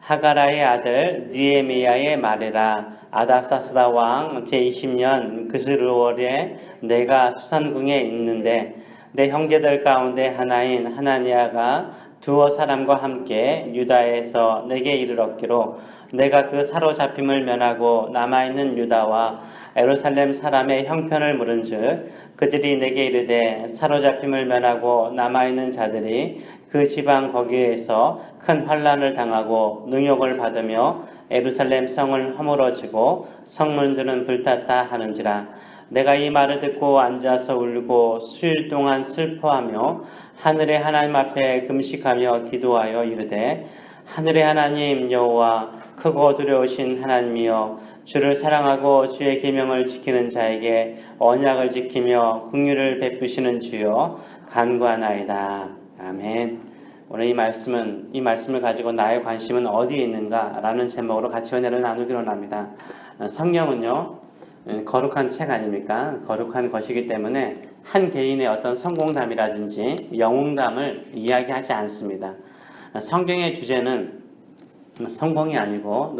하가라의 아들 느헤미야의 말이라. 아닥사스다 왕 제20년 그스르월에 내가 수산궁에 있는데 내 형제들 가운데 하나인 하나니아가 두어 사람과 함께 유다에서 내게 이르렀기로 내가 그 사로잡힘을 면하고 남아있는 유다와 예루살렘 사람의 형편을 물은즉 그들이 내게 이르되 사로잡힘을 면하고 남아있는 자들이 그 지방 거기에서 큰 환난을 당하고 능욕을 받으며 예루살렘 성을 허물어지고 성문들은 불탔다 하는지라. 내가 이 말을 듣고 앉아서 울고 수일 동안 슬퍼하며 하늘의 하나님 앞에 금식하며 기도하여 이르되 하늘의 하나님 여호와 크고 두려우신 하나님이여 주를 사랑하고 주의 계명을 지키는 자에게 언약을 지키며 긍휼을 베푸시는 주여 간구하나이다. 아멘. 오늘 이 말씀을 가지고 나의 관심은 어디에 있는가라는 제목으로 같이 은혜를 나누기로 합니다. 성경은요, 거룩한 책 아닙니까? 거룩한 것이기 때문에 한 개인의 어떤 성공담이라든지 영웅담을 이야기하지 않습니다. 성경의 주제는 성공이 아니고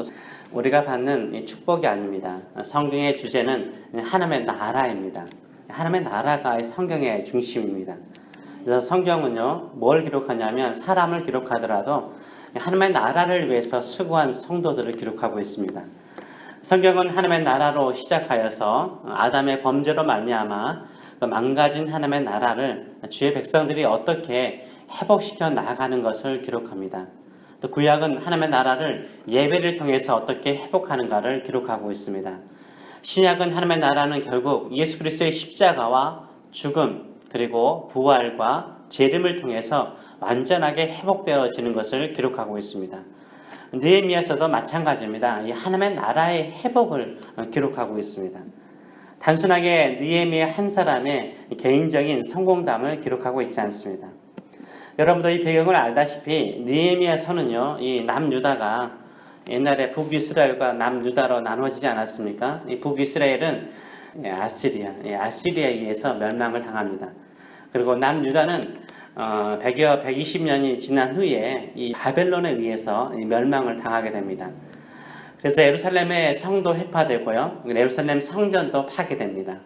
우리가 받는 축복이 아닙니다. 성경의 주제는 하나님의 나라입니다. 하나님의 나라가 성경의 중심입니다. 그래서 성경은요, 뭘 기록하냐면 사람을 기록하더라도 하나님의 나라를 위해서 수고한 성도들을 기록하고 있습니다. 성경은 하나님의 나라로 시작하여서 아담의 범죄로 말미암아 그 망가진 하나님의 나라를 주의 백성들이 어떻게 회복시켜 나가는 것을 기록합니다. 또 구약은 하나님의 나라를 예배를 통해서 어떻게 회복하는가를 기록하고 있습니다. 신약은 하나님의 나라는 결국 예수 그리스도의 십자가와 죽음 그리고 부활과 재림을 통해서 완전하게 회복되어지는 것을 기록하고 있습니다. 느헤미야서도 마찬가지입니다. 이 하나님의 나라의 회복을 기록하고 있습니다. 단순하게 느헤미야 한 사람의 개인적인 성공담을 기록하고 있지 않습니다. 여러분도 이 배경을 알다시피 느헤미야서는요, 이 남유다가 옛날에 북이스라엘과 남유다로 나눠지지 않았습니까? 이 북이스라엘은 아시리아에 의해서 멸망을 당합니다. 그리고 남유다는 120년이 지난 후에 이 바벨론에 의해서 멸망을 당하게 됩니다. 그래서 예루살렘의 성도 회파되고요, 예루살렘 성전도 파괴됩니다.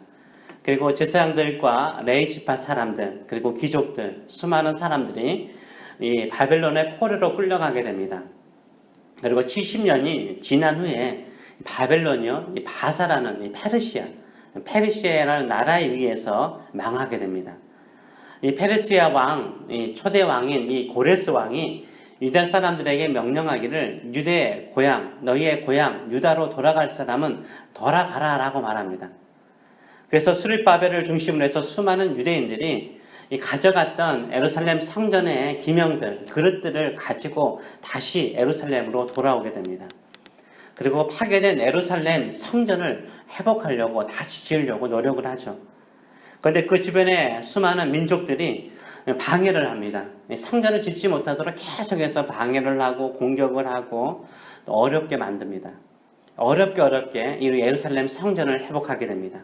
그리고 제사장들과 레위지파 사람들, 그리고 귀족들, 수많은 사람들이 이 바벨론의 포로로 끌려가게 됩니다. 그리고 70년이 지난 후에 바벨론이요, 이 바사라는 이 페르시아라는 나라에 의해서 망하게 됩니다. 이 페르시아 왕, 이 초대 왕인 이 고레스 왕이 유다 사람들에게 명령하기를 유대의 고향, 너희의 고향 유다로 돌아갈 사람은 돌아가라라고 말합니다. 그래서 수르바벨을 중심으로 해서 수많은 유대인들이 이 가져갔던 예루살렘 성전의 기명들, 그릇들을 가지고 다시 예루살렘으로 돌아오게 됩니다. 그리고 파괴된 예루살렘 성전을 회복하려고 다시 지으려고 노력을 하죠. 그런데 그 주변에 수많은 민족들이 방해를 합니다. 성전을 짓지 못하도록 계속해서 방해를 하고 공격을 하고 어렵게 만듭니다. 어렵게 이 예루살렘 성전을 회복하게 됩니다.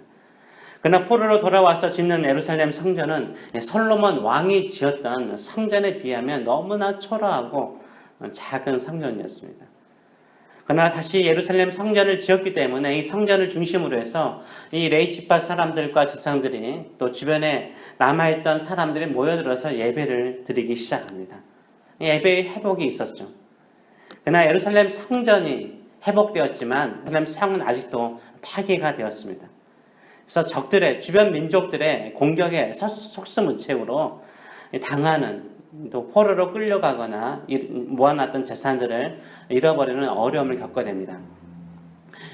그러나 포로로 돌아와서 짓는 예루살렘 성전은 솔로몬 왕이 지었던 성전에 비하면 너무나 초라하고 작은 성전이었습니다. 그러나 다시 예루살렘 성전을 지었기 때문에 이 성전을 중심으로 해서 이 레위지파 사람들과 제사장들이 또 주변에 남아있던 사람들이 모여들어서 예배를 드리기 시작합니다. 예배의 회복이 있었죠. 그러나 예루살렘 성전이 회복되었지만 예루살렘 성은 아직도 파괴가 되었습니다. 그래서 적들의 주변 민족들의 공격에 속수무책으로 당하는, 또 포로로 끌려가거나 모아놨던 재산들을 잃어버리는 어려움을 겪게 됩니다.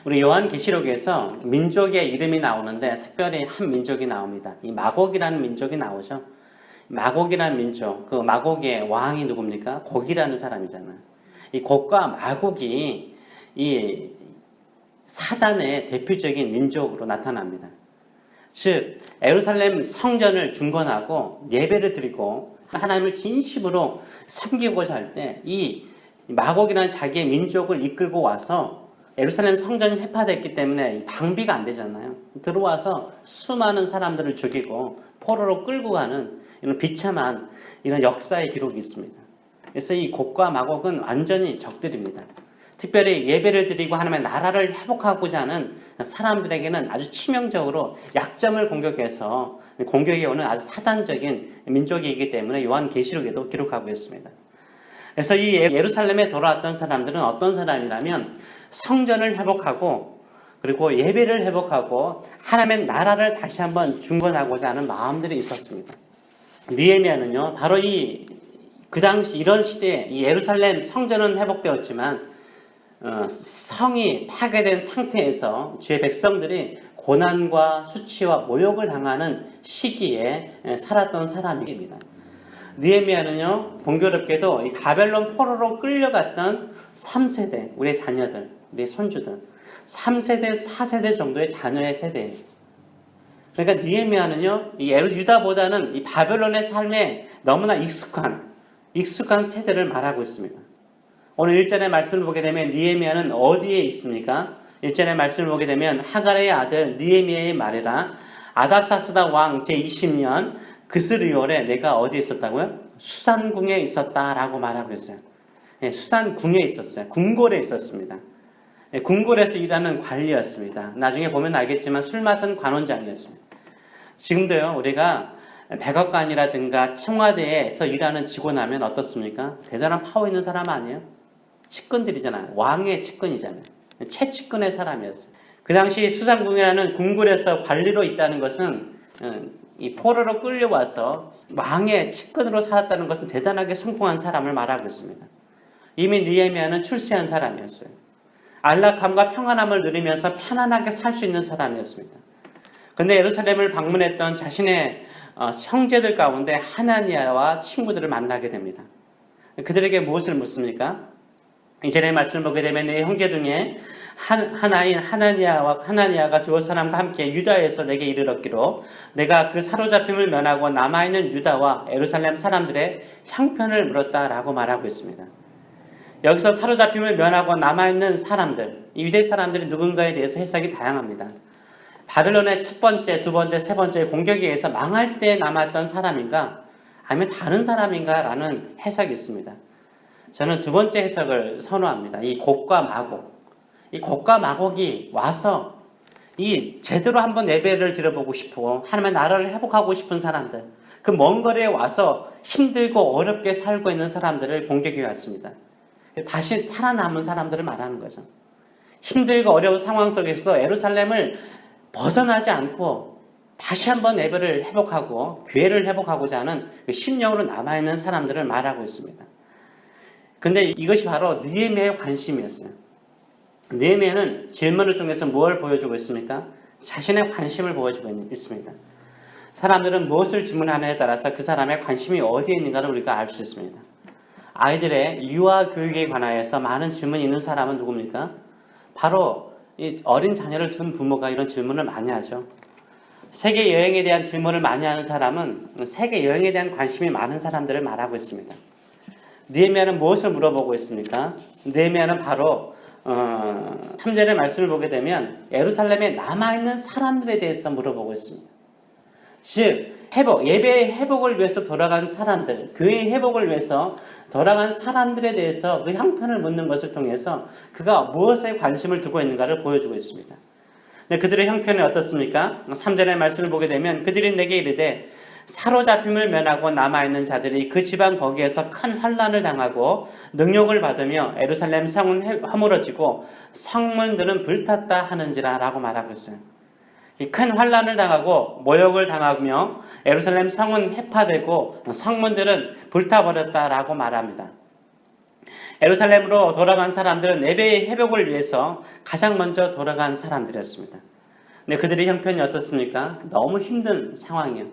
우리 요한계시록에서 민족의 이름이 나오는데 특별히 한 민족이 나옵니다. 이 마곡이라는 민족이 나오죠. 마곡이라는 민족, 그 마곡의 왕이 누굽니까? 곡이라는 사람이잖아요. 이 곡과 마곡이 이 사단의 대표적인 민족으로 나타납니다. 즉 예루살렘 성전을 중건하고 예배를 드리고 하나님을 진심으로 섬기고자 할 때 이 마곡이라는 자기의 민족을 이끌고 와서 예루살렘 성전이 회파됐기 때문에 방비가 안 되잖아요. 들어와서 수많은 사람들을 죽이고 포로로 끌고 가는 이런 비참한 이런 역사의 기록이 있습니다. 그래서 이 곡과 마곡은 완전히 적들입니다. 특별히 예배를 드리고 하나님의 나라를 회복하고자 하는 사람들에게는 아주 치명적으로 약점을 공격해서 공격이 오는 아주 사단적인 민족이기 때문에 요한계시록에도 기록하고 있습니다. 그래서 이 예루살렘에 돌아왔던 사람들은 어떤 사람이라면 성전을 회복하고 그리고 예배를 회복하고 하나님의 나라를 다시 한번 중건하고자 하는 마음들이 있었습니다. 느헤미야는요, 바로 그 당시 이런 시대에 이 예루살렘 성전은 회복되었지만 성이 파괴된 상태에서 주의 백성들이 고난과 수치와 모욕을 당하는 시기에 살았던 사람입니다. 느헤미야는요, 공교롭게도 이 바벨론 포로로 끌려갔던 3세대, 우리의 자녀들, 우리의 손주들, 3세대, 4세대 정도의 자녀의 세대예요. 그러니까 느헤미야는요, 이 유다보다는 이 바벨론의 삶에 너무나 익숙한 세대를 말하고 있습니다. 오늘 1절의 말씀을 보게 되면 느헤미야는 어디에 있습니까? 1절의 말씀을 보게 되면 하갈의 아들 느헤미야의 말이라 아닥사스다 왕 제20년 그스리올에 내가 어디에 있었다고요? 수산궁에 있었다라고 말하고 있어요. 수산궁에 있었어요. 궁궐에 있었습니다. 궁궐에서 일하는 관리였습니다. 나중에 보면 알겠지만 술 맡은 관원장이었습니다. 지금도요, 우리가 백악관이라든가 청와대에서 일하는 직원 하면 어떻습니까? 대단한 파워 있는 사람 아니에요? 측근들이잖아요. 왕의 측근이잖아요. 최측근의 사람이었어요. 그 당시 수산궁이라는 궁궐에서 관리로 있다는 것은 이 포로로 끌려와서 왕의 측근으로 살았다는 것은 대단하게 성공한 사람을 말하고 있습니다. 이미 느헤미야는 출세한 사람이었어요. 안락함과 평안함을 누리면서 편안하게 살 수 있는 사람이었습니다. 그런데 예루살렘을 방문했던 자신의 형제들 가운데 하나니야와 친구들을 만나게 됩니다. 그들에게 무엇을 묻습니까? 이전에 말씀을 보게 되면 내 형제 중에 하나인 하나니야가 두 사람과 함께 유다에서 내게 이르렀기로 내가 그 사로잡힘을 면하고 남아있는 유다와 예루살렘 사람들의 형편을 물었다라고 말하고 있습니다. 여기서 사로잡힘을 면하고 남아있는 사람들, 이 유대 사람들이 누군가에 대해서 해석이 다양합니다. 바벨론의 첫 번째, 두 번째, 세 번째 공격에 의해서 망할 때 남았던 사람인가 아니면 다른 사람인가 라는 해석이 있습니다. 저는 두 번째 해석을 선호합니다. 이 곡과 마곡. 이 곡과 마곡이 와서 제대로 한번 예배를 드려보고 싶고 하나님의 나라를 회복하고 싶은 사람들, 그 먼 거리에 와서 힘들고 어렵게 살고 있는 사람들을 공격해 왔습니다. 다시 살아남은 사람들을 말하는 거죠. 힘들고 어려운 상황 속에서 예루살렘을 벗어나지 않고 다시 한번 예배를 회복하고 교회를 회복하고자 하는 그 심령으로 남아있는 사람들을 말하고 있습니다. 근데 이것이 바로 느헤미야의 관심이었어요. 느헤미야는 질문을 통해서 뭘 보여주고 있습니까? 자신의 관심을 보여주고 있습니다. 사람들은 무엇을 질문하느냐에 따라서 그 사람의 관심이 어디에 있는가를 우리가 알 수 있습니다. 아이들의 유아 교육에 관하여서 많은 질문이 있는 사람은 누굽니까? 바로 이 어린 자녀를 둔 부모가 이런 질문을 많이 하죠. 세계 여행에 대한 질문을 많이 하는 사람은 세계 여행에 대한 관심이 많은 사람들을 말하고 있습니다. 느헤미야는 무엇을 물어보고 있습니까? 느헤미야는 바로 3절의 말씀을 보게 되면 예루살렘에 남아있는 사람들에 대해서 물어보고 있습니다. 즉 예배의 회복을 위해서 돌아간 사람들, 교회의 회복을 위해서 돌아간 사람들에 대해서 그 형편을 묻는 것을 통해서 그가 무엇에 관심을 두고 있는가를 보여주고 있습니다. 그들의 형편이 어떻습니까? 3절의 말씀을 보게 되면 그들이 내게 이르되 사로잡힘을 면하고 남아있는 자들이 그 지방 거기에서 큰 환난을 당하고 능욕을 받으며 예루살렘 성은 허물어지고 성문들은 불탔다 하는지라 라고 말하고 있어요. 이 큰 환난을 당하고 모욕을 당하며 예루살렘 성은 회파되고 성문들은 불타버렸다라고 말합니다. 예루살렘으로 돌아간 사람들은 예배의 회복을 위해서 가장 먼저 돌아간 사람들이었습니다. 근데 그들의 형편이 어떻습니까? 너무 힘든 상황이에요.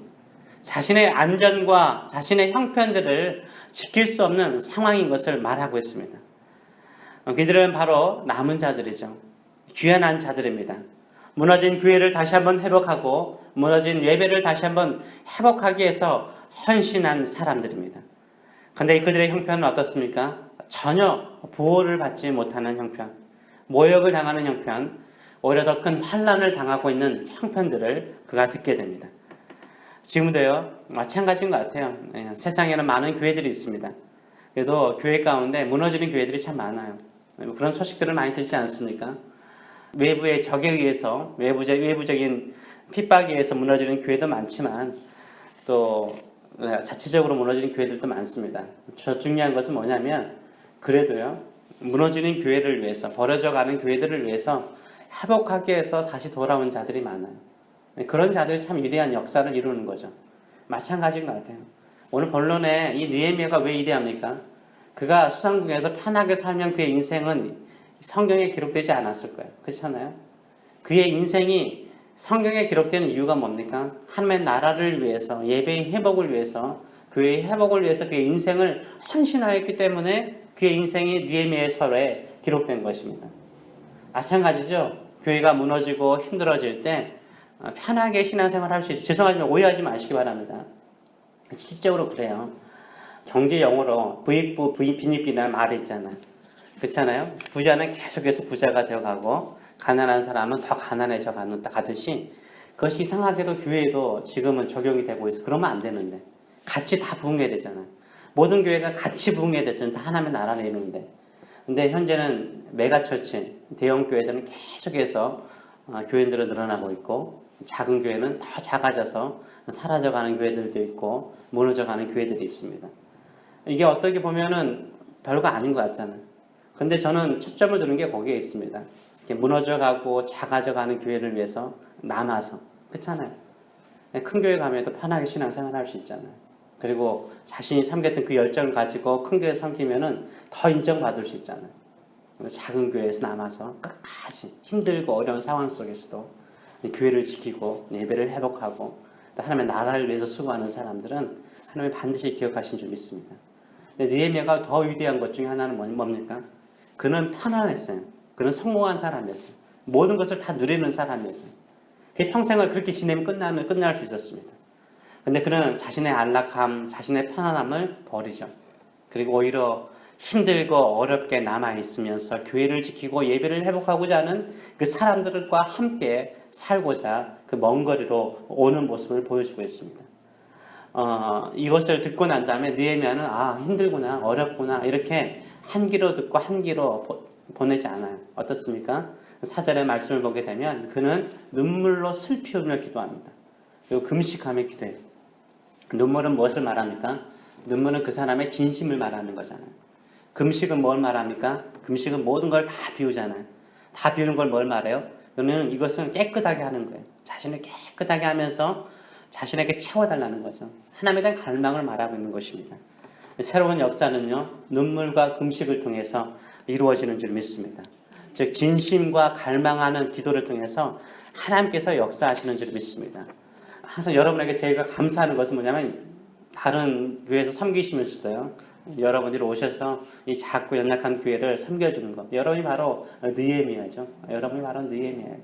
자신의 안전과 자신의 형편들을 지킬 수 없는 상황인 것을 말하고 있습니다. 그들은 바로 남은 자들이죠. 귀환한 자들입니다. 무너진 교회를 다시 한번 회복하고 무너진 예배를 다시 한번 회복하기 위해서 헌신한 사람들입니다. 그런데 그들의 형편은 어떻습니까? 전혀 보호를 받지 못하는 형편, 모욕을 당하는 형편, 오히려 더 큰 환난을 당하고 있는 형편들을 그가 듣게 됩니다. 지금도요 마찬가지인 것 같아요. 세상에는 많은 교회들이 있습니다. 그래도 교회 가운데 무너지는 교회들이 참 많아요. 그런 소식들을 많이 듣지 않습니까? 외부의 적에 의해서, 외부적인 핍박에 의해서 무너지는 교회도 많지만 또 자체적으로 무너지는 교회들도 많습니다. 저 중요한 것은 뭐냐면 그래도요, 무너지는 교회를 위해서, 버려져가는 교회들을 위해서 회복하기 위해서 다시 돌아온 자들이 많아요. 그런 자들이 참 위대한 역사를 이루는 거죠. 마찬가지인 것 같아요. 오늘 본론에 이 느헤미야가 왜 위대합니까? 그가 수상궁에서 편하게 살면 그의 인생은 성경에 기록되지 않았을 거예요. 그렇잖아요? 그의 인생이 성경에 기록되는 이유가 뭡니까? 하나님의 나라를 위해서, 예배의 회복을 위해서, 교회의 회복을 위해서 그의 인생을 헌신하였기 때문에 그의 인생이 느헤미야의 서에 기록된 것입니다. 마찬가지죠. 교회가 무너지고 힘들어질 때 편하게 신앙생활 할 수 있어요. 죄송하지만 오해하지 마시기 바랍니다. 실질적으로 그래요. 경제 용어로 부익부, 빈익빈이라는 말이 있잖아요. 그렇잖아요. 부자는 계속해서 부자가 되어가고 가난한 사람은 더 가난해져 가듯이 그것이 이상하게도 교회에도 지금은 적용이 되고 있어요. 그러면 안 되는데 같이 다 부흥해야 되잖아요. 모든 교회가 같이 부흥해야 되잖아요. 다 하나님의 나라를 이루는데. 근데 현재는 메가처치, 대형 교회들은 계속해서 교인들은 늘어나고 있고 작은 교회는 더 작아져서 사라져가는 교회들도 있고 무너져가는 교회들이 있습니다. 이게 어떻게 보면은 별거 아닌 것 같잖아요. 근데 저는 초점을 두는 게 거기에 있습니다. 무너져가고 작아져가는 교회를 위해서 남아서, 그렇잖아요. 큰 교회 가면도 편하게 신앙생활 할 수 있잖아요. 그리고 자신이 섬겼던 그 열정을 가지고 큰 교회 섬기면은 더 인정받을 수 있잖아요. 작은 교회에서 남아서 끝까지 힘들고 어려운 상황 속에서도 교회를 지키고 예배를 회복하고 또 하나님의 나라를 위해서 수고하는 사람들은 하나님이 반드시 기억하신 줄 믿습니다. 근데 느헤미야가 더 위대한 것 중에 하나는 뭡니까? 그는 편안했어요. 그는 성공한 사람이었어요. 모든 것을 다 누리는 사람이었어요. 그 평생을 그렇게 지내면 끝날 수 있었습니다. 근데 그는 자신의 안락함, 자신의 편안함을 버리죠. 그리고 오히려 힘들고 어렵게 남아있으면서 교회를 지키고 예배를 회복하고자 하는 그 사람들과 함께 살고자 그 먼 거리로 오는 모습을 보여주고 있습니다. 이것을 듣고 난 다음에 느헤미야는 힘들구나, 어렵구나 이렇게 한 귀로 듣고 한 귀로 보내지 않아요. 어떻습니까? 4절의 말씀을 보게 되면 그는 눈물로 슬피 울며 기도합니다. 그리고 금식하며 기도해요. 눈물은 무엇을 말합니까? 눈물은 그 사람의 진심을 말하는 거잖아요. 금식은 뭘 말합니까? 금식은 모든 걸 다 비우잖아요. 다 비우는 걸 뭘 말해요? 그러면 이것은 깨끗하게 하는 거예요. 자신을 깨끗하게 하면서 자신에게 채워달라는 거죠. 하나님에 대한 갈망을 말하고 있는 것입니다. 새로운 역사는요, 눈물과 금식을 통해서 이루어지는 줄 믿습니다. 즉 진심과 갈망하는 기도를 통해서 하나님께서 역사하시는 줄 믿습니다. 항상 여러분에게 저희가 감사하는 것은 뭐냐면 다른 교회에서 섬기시면서도요, 여러분들이 오셔서 이 작고 연약한 교회를 섬겨주는 것. 여러분이 바로 느헤미야죠. 여러분이 바로 느헤미야예요.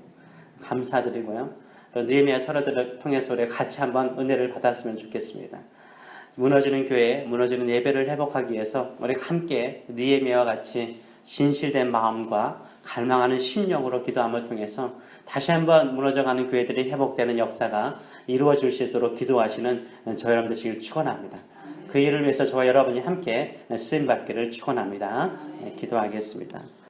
감사드리고요. 느헤미야 서로들을 통해서 우리 같이 한번 은혜를 받았으면 좋겠습니다. 무너지는 교회, 무너지는 예배를 회복하기 위해서 우리가 함께 느헤미야와 같이 진실된 마음과 갈망하는 심령으로 기도함을 통해서 다시 한번 무너져가는 교회들이 회복되는 역사가 이루어질 수 있도록 기도하시는 저 여러분 되시길 축원합니다. 그 일을 위해서 저와 여러분이 함께 쓰임받기를 축원합니다. 기도하겠습니다.